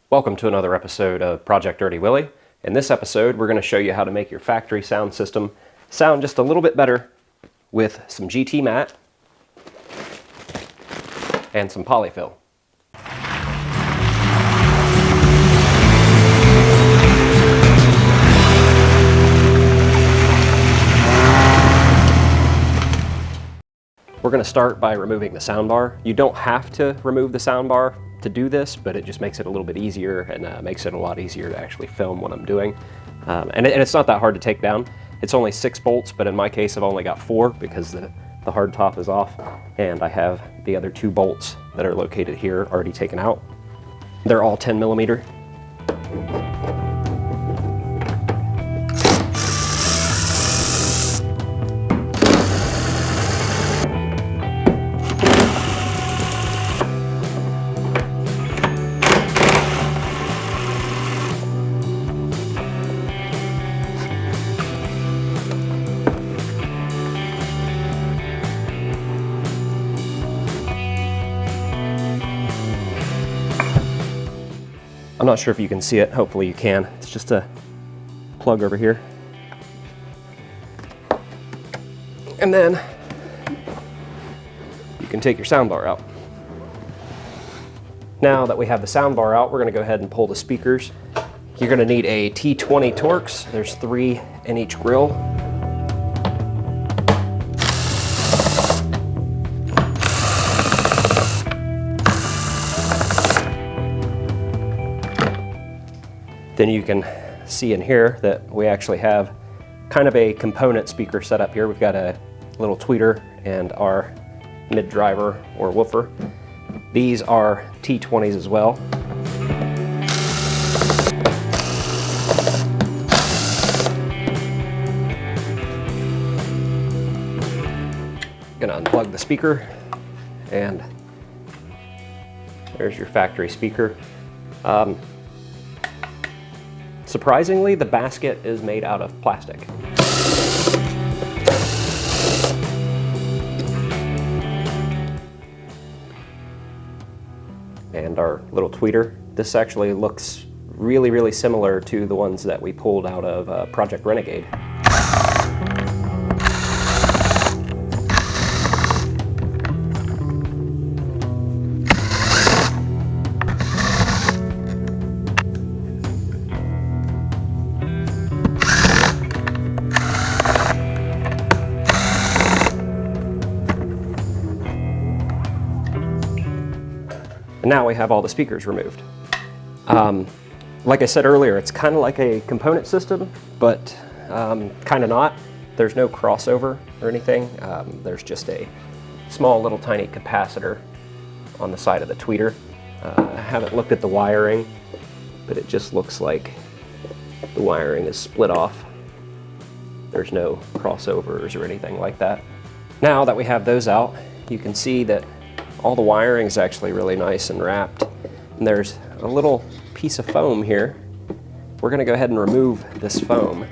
Welcome to another episode of Project Dirty Willy. In this episode, we're going to show you how to make your factory sound system sound just a little bit better with some GT mat and some Poly-fil. We're going to start by removing the soundbar. You don't have to remove the soundbar to do this, but it just makes it a little bit easier and makes it a lot easier to actually film what I'm doing. And it's not that hard to take down. It's only 6 bolts, but in my case I've only got 4 because the hard top is off, and I have the other 2 bolts that are located here already taken out. They're all 10 millimeter. I'm not sure if you can see it, hopefully you can. It's just a plug over here. And then you can take your soundbar out. Now that we have the soundbar out, we're going to go ahead and pull the speakers. You're going to need a T20 Torx. There's 3 in each grill. Then you can see in here that we actually have kind of a component speaker set up here. We've got a little tweeter and our mid driver or woofer. These are T20s as well. Gonna unplug the speaker, and there's your factory speaker. Surprisingly, the basket is made out of plastic. And our little tweeter. This actually looks really similar to the ones that we pulled out of Project Renegade. And now we have all the speakers removed. Like I said earlier, it's kind of like a component system, but kind of not. There's no crossover or anything. There's just a small little tiny capacitor on the side of the tweeter. I haven't looked at the wiring, but it just looks like the wiring is split off. There's no crossovers or anything like that. Now that we have those out, you can see that all the wiring is actually really nice and wrapped. And there's a little piece of foam here. We're going to go ahead and remove this foam.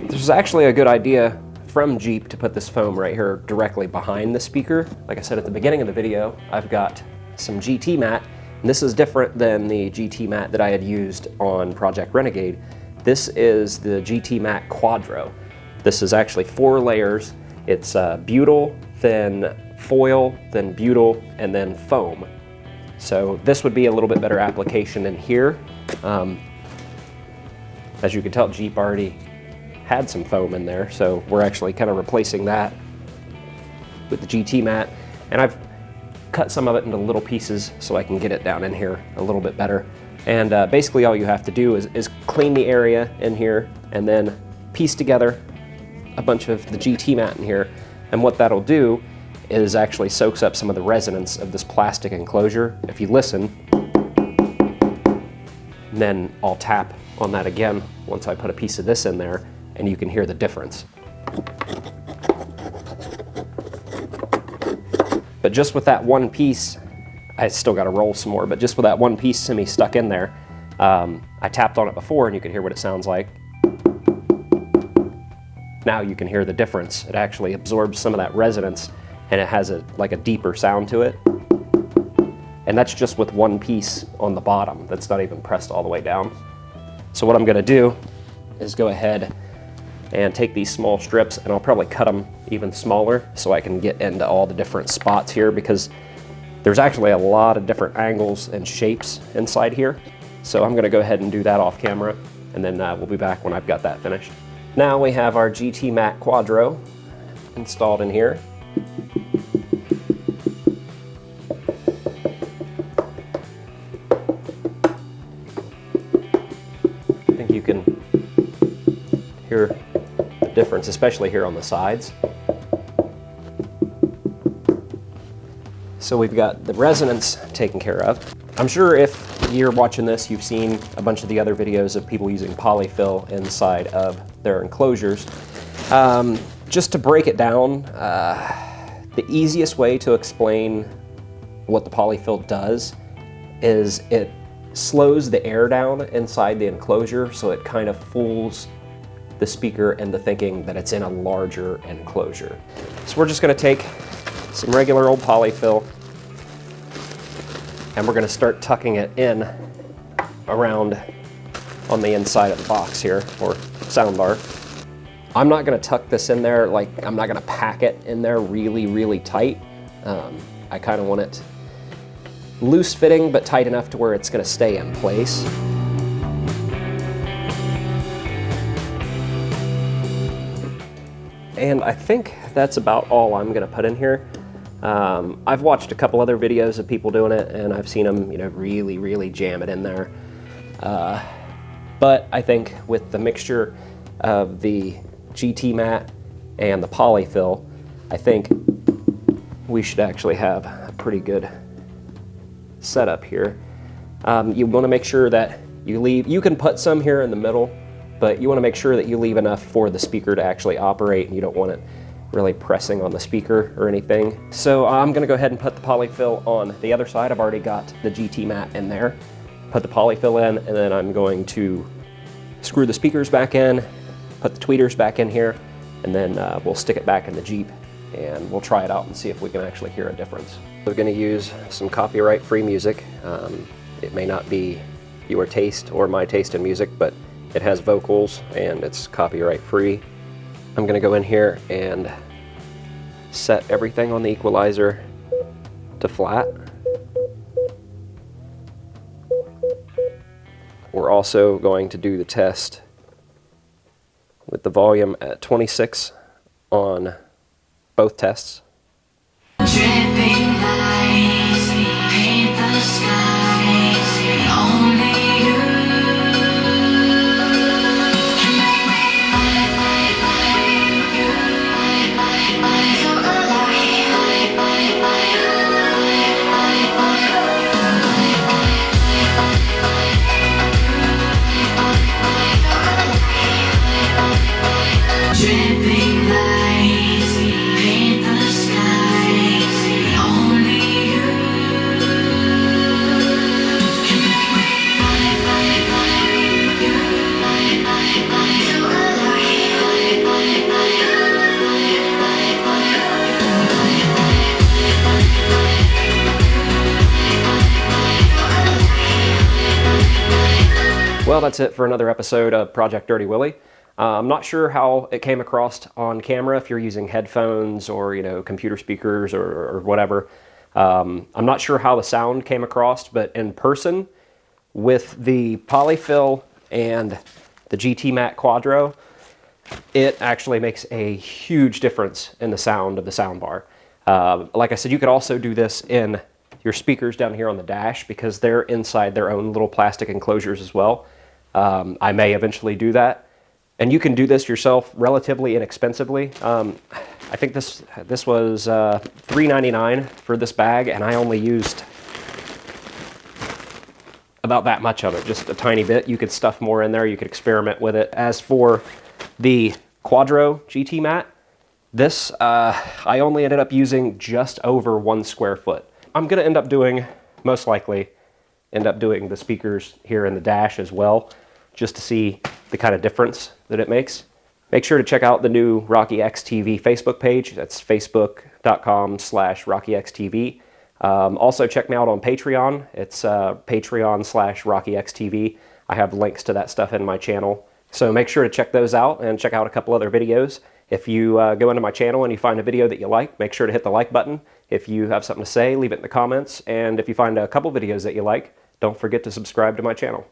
This was actually a good idea from Jeep to put this foam right here directly behind the speaker. Like I said at the beginning of the video, I've got some GT mat, and this is different than the GT mat that I had used on Project Renegade. This is the GT mat Quadro. This is actually 4 layers. It's butyl, then foil, then butyl, and then foam. So this would be a little bit better application in here. As you can tell, Jeep already had some foam in there, so we're actually kind of replacing that with the GT mat. And I've cut some of it into little pieces so I can get it down in here a little bit better. And basically all you have to do is clean the area in here and then piece together a bunch of the GT mat in here. And what that'll do is actually soaks up some of the resonance of this plastic enclosure. If you listen, then I'll tap on that again once I put a piece of this in there, and you can hear the difference. But just with that one piece, I still got to roll some more, but just with that one piece semi stuck in there, I tapped on it before and you could hear what it sounds like. Now you can hear the difference. It actually absorbs some of that resonance and it has like a deeper sound to it. And that's just with one piece on the bottom. That's not even pressed all the way down. So what I'm gonna do is go ahead and take these small strips, and I'll probably cut them even smaller so I can get into all the different spots here, because there's actually a lot of different angles and shapes inside here. So I'm gonna go ahead and do that off camera, and then we'll be back when I've got that finished. Now we have our GT Mat Quadro installed in here. I think you can hear the difference, especially here on the sides. So we've got the resonance taken care of. I'm sure if you're watching this, you've seen a bunch of the other videos of people using polyfill inside of their enclosures. Just to break it down, the easiest way to explain what the polyfill does is it slows the air down inside the enclosure, so it kind of fools the speaker into thinking that it's in a larger enclosure. So we're just gonna take some regular old polyfill, and we're gonna start tucking it in around on the inside of the box here, or soundbar. I'm not gonna tuck this in there, like I'm not gonna pack it in there really, really tight. I kind of want it loose fitting, but tight enough to where it's gonna stay in place. And I think that's about all I'm gonna put in here. I've watched a couple other videos of people doing it, and I've seen them, really, really jam it in there. But I think with the mixture of the GT mat and the polyfill, I think we should actually have a pretty good setup here. You want to make sure that you can put some here in the middle, but you want to make sure that you leave enough for the speaker to actually operate, and you don't want it really pressing on the speaker or anything. So I'm gonna go ahead and put the polyfill on the other side. I've already got the GT mat in there. Put the polyfill in, and then I'm going to screw the speakers back in, put the tweeters back in here, and then we'll stick it back in the Jeep, and we'll try it out and see if we can actually hear a difference. We're gonna use some copyright-free music. It may not be your taste or my taste in music, but it has vocals and it's copyright-free. I'm gonna go in here and set everything on the equalizer to flat. We're also going to do the test with the volume at 26 on both tests. Dripping lights paint the skies, only you can make me so alive. Dripping lights paint the skies, only you can make me so alive. Well, that's it for another episode of Project Dirty Willy. I'm not sure how it came across on camera if you're using headphones or computer speakers or whatever. I'm not sure how the sound came across, but in person with the polyfill and the GT Mat Quadro, it actually makes a huge difference in the sound of the soundbar. Like I said, you could also do this in your speakers down here on the dash, because they're inside their own little plastic enclosures as well. I may eventually do that. And you can do this yourself relatively inexpensively. I think this was $3.99 for this bag, and I only used about that much of it, just a tiny bit. You could stuff more in there, you could experiment with it. As for the Quadro GT mat, this I only ended up using just over 1 square foot. I'm gonna end up doing, most likely, the speakers here in the dash as well, just to see the kind of difference that it makes. Make sure to check out the new Rocky X TV Facebook page. That's facebook.com/RockyXTV. Also, check me out on Patreon. It's Patreon/RockyXTV. I have links to that stuff in my channel. So make sure to check those out and check out a couple other videos. If you go into my channel and you find a video that you like, make sure to hit the like button. If you have something to say, leave it in the comments. And if you find a couple videos that you like, don't forget to subscribe to my channel.